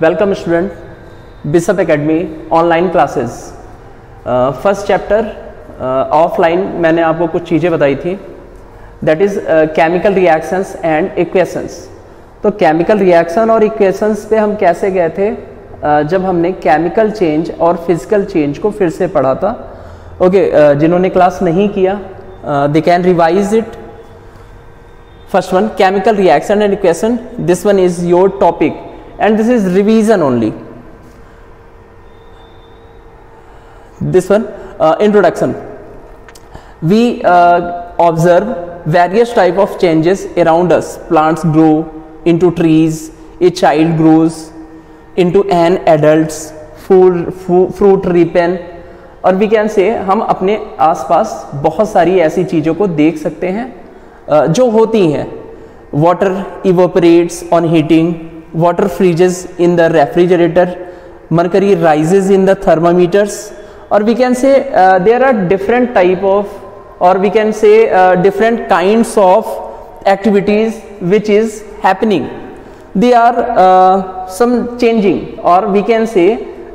Welcome student, bishop academy online classes. First chapter offline मैंने आपको कुछ चीज़ें बताई थी, that is chemical reactions and equations. तो केमिकल रिएक्शन और इक्वेशंस पे हम कैसे गए थे जब हमने केमिकल चेंज और फिजिकल चेंज को फिर से पढ़ा था। ओके, जिन्होंने क्लास नहीं किया they can revise it. First one, chemical reaction and equation, this one is your topic and this is revision only. This one, introduction. We observe various type of changes around us. Plants grow into trees, a child grows into an adult, fruit ripen, और we can say हम अपने आसपास बहुत सारी ऐसी चीज़ों को देख सकते हैं जो होती हैं। Water evaporates on heating, water freezes in the refrigerator, mercury rises in the thermometers, or we can say there are different type of, or we can say different kinds of activities which is happening. They are some changing, or we can say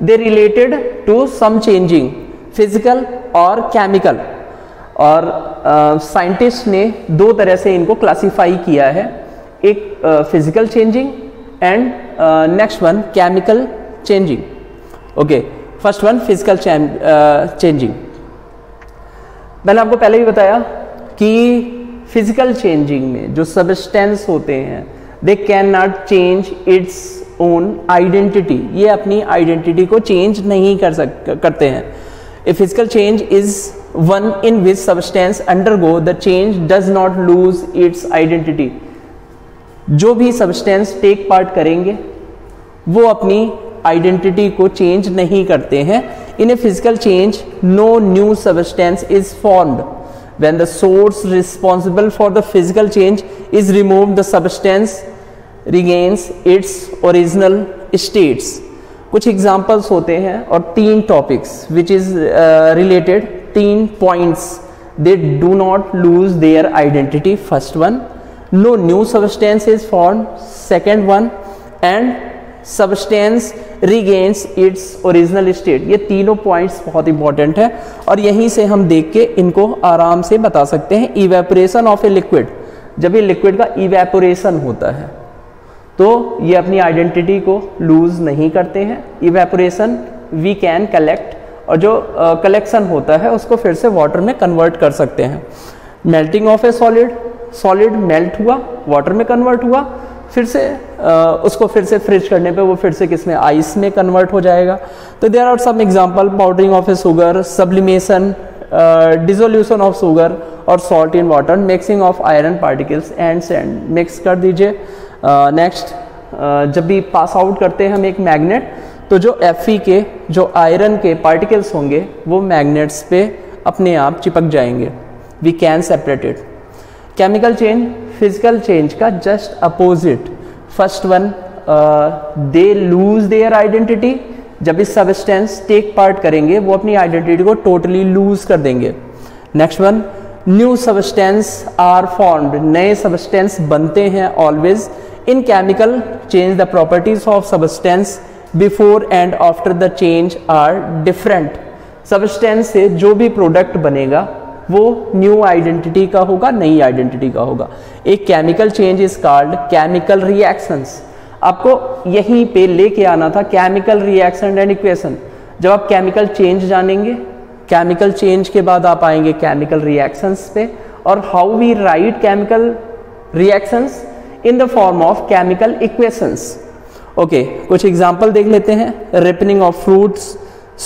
they related to some changing, physical और chemical. और scientist ने दो तरह से इनको classify किया है, एक physical changing and next one chemical changing. Okay, first one physical changing. मैंने आपको पहले भी बताया कि फिजिकल चेंजिंग में जो सब्सटेंस होते हैं they can not change its own identity, ये अपनी आइडेंटिटी को चेंज नहीं करते हैं। ए physical change is one in which substance undergo the change does not lose its identity. जो भी सब्सटेंस टेक पार्ट करेंगे वो अपनी आइडेंटिटी को चेंज नहीं करते हैं। In a physical change no new substance is formed. When the source responsible for the physical change is removed the substance regains its original states. कुछ एग्जाम्पल्स होते हैं और तीन टॉपिक्स विच इज रिलेटेड, तीन points, they do not lose their identity. First one, no new substance is formed. Second one, and substance regains its original state. ये तीनों points बहुत important है और यहीं से हम देख के इनको आराम से बता सकते हैं। इवेपोरेशन ऑफ ए लिक्विड, जब ये लिक्विड का इवेपोरेशन होता है तो ये अपनी आइडेंटिटी को लूज नहीं करते हैं। इवेपोरेशन वी कैन कलेक्ट, और जो कलेक्शन होता है उसको फिर से वाटर में कन्वर्ट कर सकते हैं। Melting of A solid melt हुआ, वाटर में कन्वर्ट हुआ, फिर से उसको फिर से फ्रिज करने पे वो फिर से किसमें, आइस में कन्वर्ट हो जाएगा। तो there are some example, powdering of a sugar, sublimation, dissolution of sugar और salt in water, mixing of iron particles and sand. Mix कर दीजिए। नेक्स्ट, जब भी पास आउट करते हैं हम एक मैग्नेट, तो जो Fe के, जो आयरन के पार्टिकल्स होंगे वो मैग्नेट्स पे अपने आप चिपक जाएंगे। We can separate it. Chemical change physical change का just opposite. First one, they lose their identity. जब इस सब्सटेंस टेक पार्ट करेंगे वो अपनी आइडेंटिटी को टोटली लूज कर देंगे। Next one, new substance are formed, नए सब्सटेंस बनते हैं always. In chemical change the properties of substance before and after the change are different. Substance से जो भी प्रोडक्ट बनेगा वो न्यू आइडेंटिटी का होगा, नई आइडेंटिटी का होगा। एक chemical change is called chemical reactions. आपको यहीं पे लेके आना था, केमिकल रिएक्शन एंड इक्वेशन। जब आप केमिकल चेंज जानेंगे, केमिकल चेंज के बाद आप आएंगे केमिकल रिएक्शंस पे, और how we write chemical reactions in the form of chemical equations. Okay, कुछ एग्जांपल देख लेते हैं। Ripening of fruits,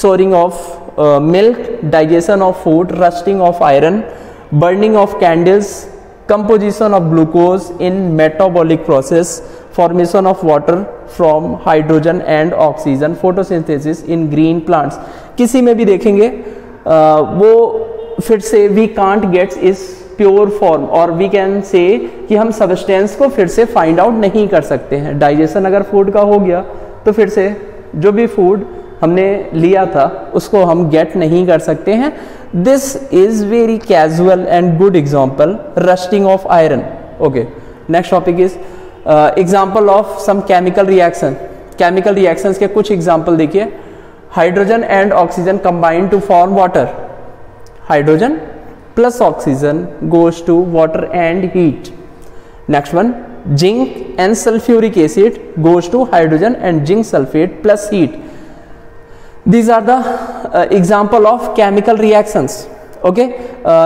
souring of milk, digestion of food, rusting of iron, burning of candles, composition of glucose in metabolic process, formation of water from hydrogen and oxygen, photosynthesis in green plants। किसी में भी देखेंगे वो फिर से we can't get is pure form, और we can say कि हम substance को फिर से find out नहीं कर सकते हैं। digestion अगर food का हो गया तो फिर से जो भी food हमने लिया था उसको हम गेट नहीं कर सकते हैं। This is very casual and good example, rusting of iron. Okay, next topic is example of some chemical reaction. Chemical reactions के कुछ एग्जांपल देखिए, hydrogen and oxygen combine to form water, hydrogen plus oxygen goes to water and heat. Next one, zinc and sulphuric acid goes to hydrogen and zinc sulphate plus heat. These are the example of chemical reactions. Okay,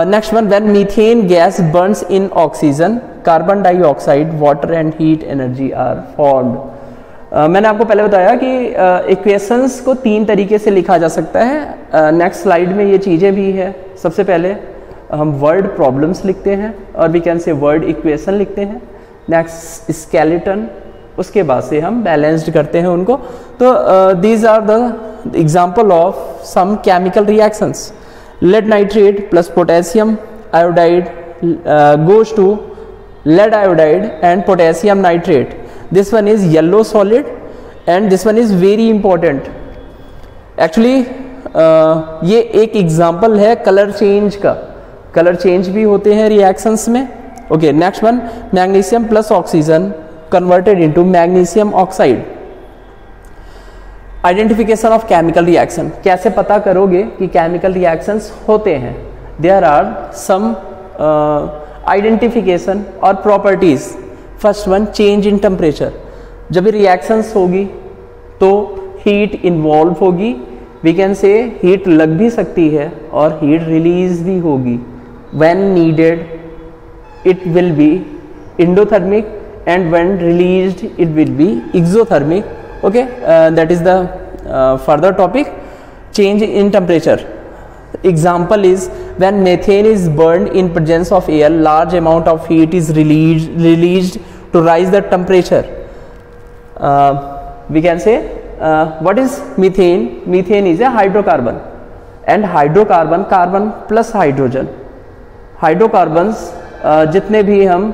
next one, when methane gas burns in oxygen, carbon dioxide, water and heat energy are formed. मैंने आपको पहले बताया कि equations को 3 तरीके से लिखा जा सकता है। नेक्स्ट स्लाइड में ये चीज़ें भी है। सबसे पहले हम वर्ड प्रॉब्लम्स लिखते हैं और we can say word equation लिखते हैं। नेक्स्ट स्केलेटन, उसके बाद से हम बैलेंस्ड करते हैं उनको। तो these are the example of some chemical reactions. Lead nitrate plus potassium iodide goes to lead iodide and potassium nitrate. This one is yellow solid and this one is very important. Actually ये एक example है colour change का, colour change भी होते हैं reactions में। Okay, next one, magnesium plus oxygen converted into magnesium oxide. Identification of chemical reaction, कैसे पता करोगे कि केमिकल रिएक्शंस होते हैं? देयर आर सम आइडेंटिफिकेशन और properties. First one, change in temperature. जब भी रिएक्शंस होगी तो हीट इन्वॉल्व होगी, वी कैन से हीट लग भी सकती है और हीट रिलीज भी होगी। When needed it will be endothermic and when released it will be exothermic. Okay, that is the further topic, change in temperature. Example is when methane is burned in presence of air, large amount of heat is released to rise the temperature. We can say what is methane? Methane is a hydrocarbon and hydrocarbon, carbon plus hydrogen. Hydrocarbons जितने भी हम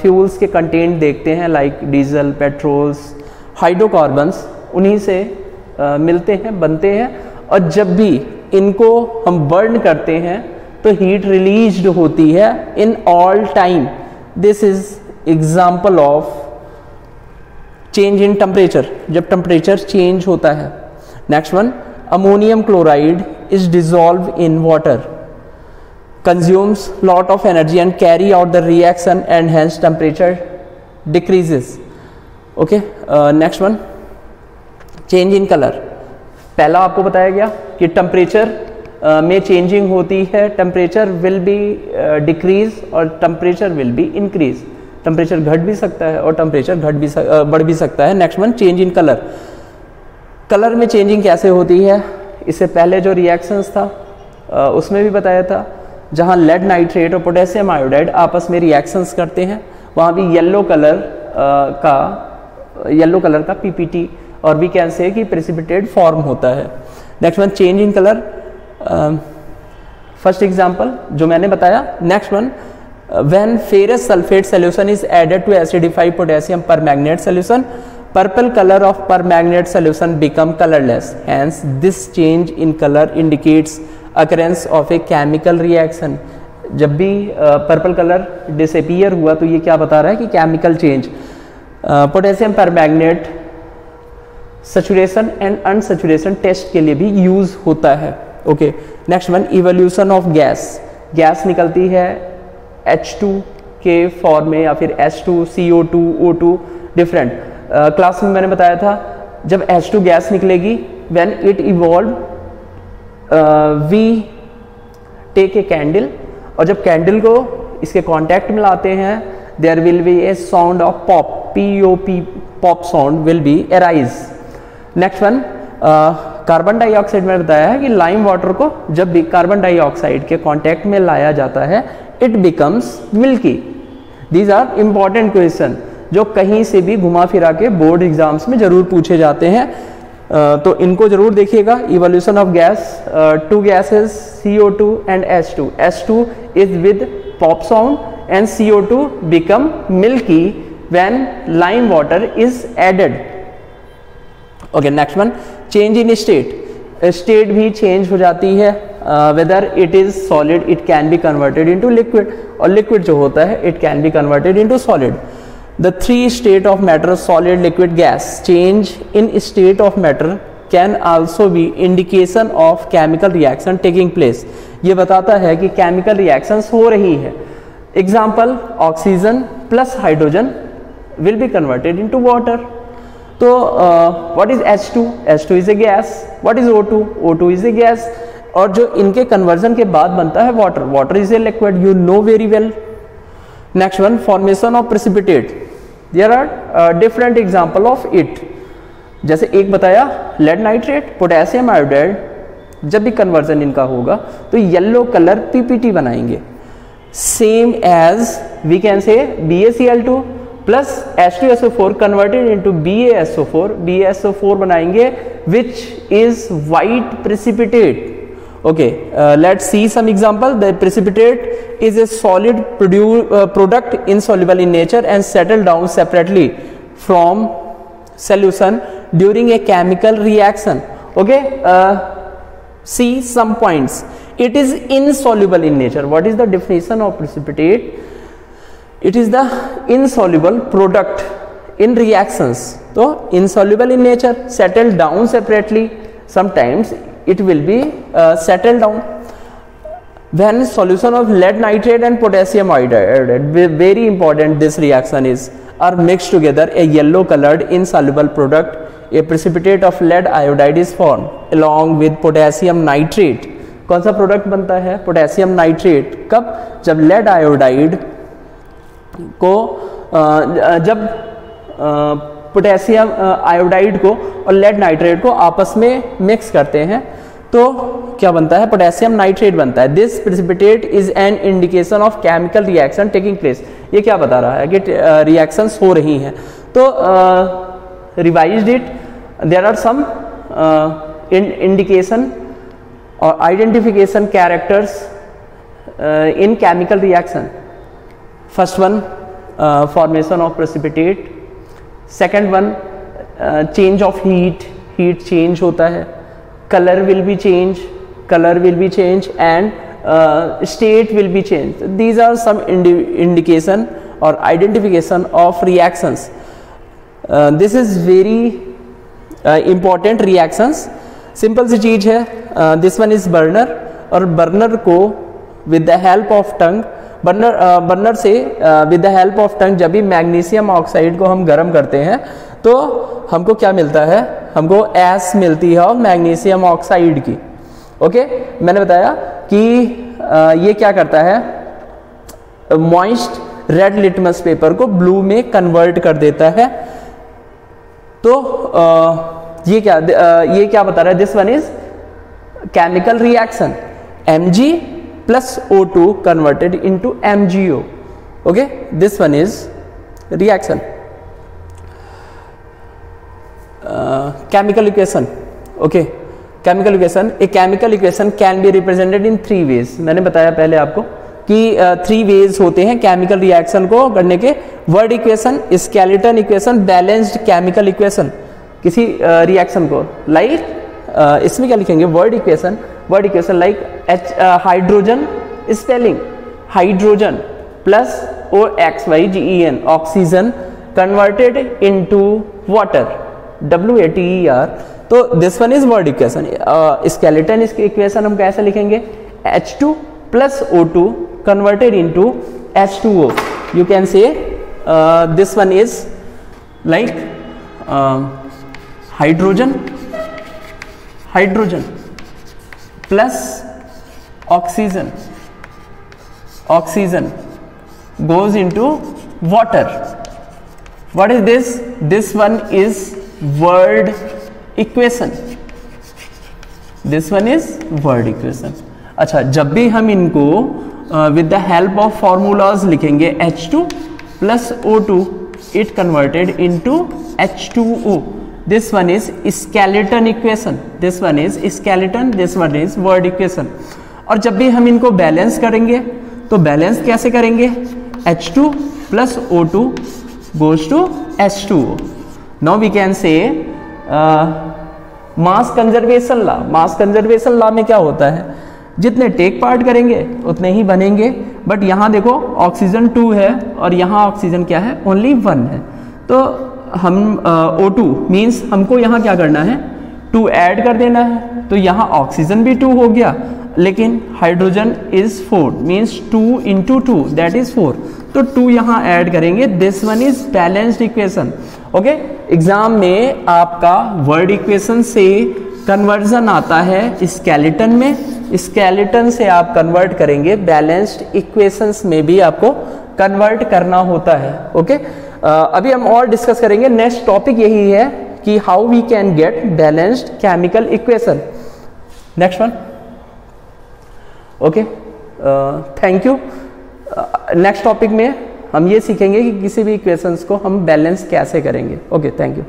fuels के content देखते हैं like diesel, patrols, hydrocarbons उन्हीं से मिलते हैं, बनते हैं। और जब भी इनको हम बर्न करते हैं तो हीट रिलीज्ड होती है in all time. This is example of change in temperature, जब टेम्परेचर चेंज होता है। Next one, ammonium chloride is dissolve in water, consumes lot of energy and carry out the reaction and hence temperature decreases. Okay, next one, change in colour. पहला आपको बताया गया कि temperature में changing होती है, टेम्परेचर विल बी डिक्रीज और temperature will be increase. Temperature घट भी सकता है और टेम्परेचर बढ़ भी सकता है। Next one, change in colour. Colour में चेंजिंग कैसे होती है? इससे पहले जो रिएक्शंस था उसमें भी बताया था, जहाँ लेड नाइट्रेट और पोटेशियम आयोडाइड आपस में रिएक्शंस करते हैं वहाँ भी येलो कलर का पीपीटी और वी कैन से कि प्रेसिपिटेट फॉर्म होता है। Next one, change in colour. First example जो मैंने बताया। Next one, when ferrous sulphate solution is added to acidified potassium permanganate solution, purple colour of permanganate solution become colourless, hence this change in colour indicates occurrence of a chemical reaction. जब भी purple colour disappear हुआ तो ये क्या बता रहा है कि chemical change. Potassium permanganate saturation and unsaturation test के लिए भी यूज होता है। Okay, next one, evolution of gas. Gas निकलती है H2 के फॉर्म में या फिर H2, CO2, O2 different. Class में मैंने बताया था जब H2 गैस निकलेगी, when it evolve we take a candle, और जब कैंडल को इसके कांटेक्ट में लाते हैं there will be a sound of pop, POP, pop sound will be arise. Next one, carbon dioxide में बताया है कि लाइम वाटर को जब भी कार्बन डाइऑक्साइड के कांटेक्ट में लाया जाता है it becomes milky. These are important question जो कहीं से भी घुमा फिरा के बोर्ड एग्जाम्स में जरूर पूछे जाते हैं, तो इनको जरूर देखिएगा। Evolution of gas, two gases CO2 and H2. H2 is with pop sound and CO2 become milky when lime water is added. Okay, next one, change in state. State भी चेंज हो जाती है, whether it is solid it can be converted into liquid, और liquid जो होता है it can be converted into solid. The three state of matter, solid, liquid, gas, change in state of matter can also be indication of chemical reaction taking place. ये बताता है कि chemical reactions हो रही है. Example, oxygen plus hydrogen will be converted into water. तो what is H2? H2 is a gas. What is O2? O2 is a gas. और जो इनके conversion के बाद बनता है water. Water is a liquid. You know very well. Next one, formation of precipitate. There are different example of it. जैसे एक बताया lead nitrate, potassium iodide, जब भी conversion इनका होगा तो yellow color PPT बनाएंगे. Same as we can say BaCl2 plus H2SO4 converted into BaSO4. BaSO4 बनाएंगे which is white precipitate. Okay, let's see some example. The precipitate is a solid product insoluble in nature and settle down separately from solution during a chemical reaction. Okay, see some points. It is insoluble in nature. What is the definition of precipitate? It is the insoluble product in reactions. So insoluble in nature, settle down separately. Sometimes it will be settled down. When solution of lead nitrate and potassium iodide, very important this reaction is, are mixed together, a yellow colored insoluble product, a precipitate of lead iodide is formed along with potassium nitrate. कौन सा product बनता है? Potassium nitrate. कब? जब lead iodide को जब potassium iodide को और लेड नाइट्रेट को आपस में मिक्स करते हैं तो क्या बनता है? पोटेशियम नाइट्रेट बनता है. This precipitate is an indication of chemical reaction taking place. ये क्या बता रहा है कि रिएक्शंस हो रही हैं. तो revised it, there are some indication और identification characters in chemical reaction. First one, formation of precipitate. Second one, change of heat. Heat change होता है. Colour will be change and state will be change. These are some indication और identification of reactions. This is very important. Reactions simple सी चीज है. This one is burner, और burner को with the help of tong, burner से with the help of टंग जब भी magnesium oxide को हम गर्म करते हैं तो हमको क्या मिलता है? हमको एस मिलती है और मैग्नीशियम ऑक्साइड की. ओके, मैंने बताया कि ये क्या करता है? मॉइस्ट रेड लिटमस पेपर को ब्लू में कन्वर्ट कर देता है. तो ये क्या बता रहा है? This one is chemical reaction. Mg plus O2 converted into MgO. Okay, this one is reaction. Chemical equation. Okay, chemical equation. A chemical equation can be represented in three ways. मैंने बताया पहले आपको कि थ्री वेज होते हैं chemical reaction को करने के. Word equation, skeleton equation, balanced chemical equation. किसी रिएक्शन को इसमें क्या लिखेंगे? Word equation like hydrogen spelling hydrogen plus OXYGEN oxygen converted into water WATER. तो this one is word equation. Skeleton equation हम कैसे लिखेंगे? H2 plus O2 converted into H2O. You can say this one is like hydrogen plus oxygen goes into water. What is this? This one is word equation. अच्छा, जब भी हम इनको with the help of formulas लिखेंगे H2 plus O2 it converted into H2O. This one is skeleton equation. This one is skeleton, this one is word equation. और जब भी हम इनको बैलेंस करेंगे तो बैलेंस कैसे करेंगे? H2 plus O2 goes to H2O. Now we can say mass conservation law. Mass conservation law में क्या होता है? जितने टेक पार्ट करेंगे उतने ही बनेंगे। बट यहाँ देखो ऑक्सीजन 2 है और यहाँ ऑक्सीजन क्या है, ओनली 1 है। तो हम O2 मीन्स हमको यहाँ क्या करना है, 2 ऐड कर देना है। तो यहाँ ऑक्सीजन भी 2 हो गया, लेकिन hydrogen is 4 means 2 into 2 that is 4। तो 2 यहाँ ऐड करेंगे, this one is balanced equation. Okay, exam में आपका वर्ड इक्वेशन से कन्वर्जन आता है स्केलेटन में, स्केलेटन से आप कन्वर्ट करेंगे बैलेंस्ड इक्वेशंस में भी आपको कन्वर्ट करना होता है। ओके, अभी हम और डिस्कस करेंगे। नेक्स्ट टॉपिक यही है कि how we can get balanced chemical equation. Next one. Okay, thank you. Next topic में हम ये सीखेंगे कि किसी भी इक्वेशंस को हम बैलेंस कैसे करेंगे। Okay, thank you.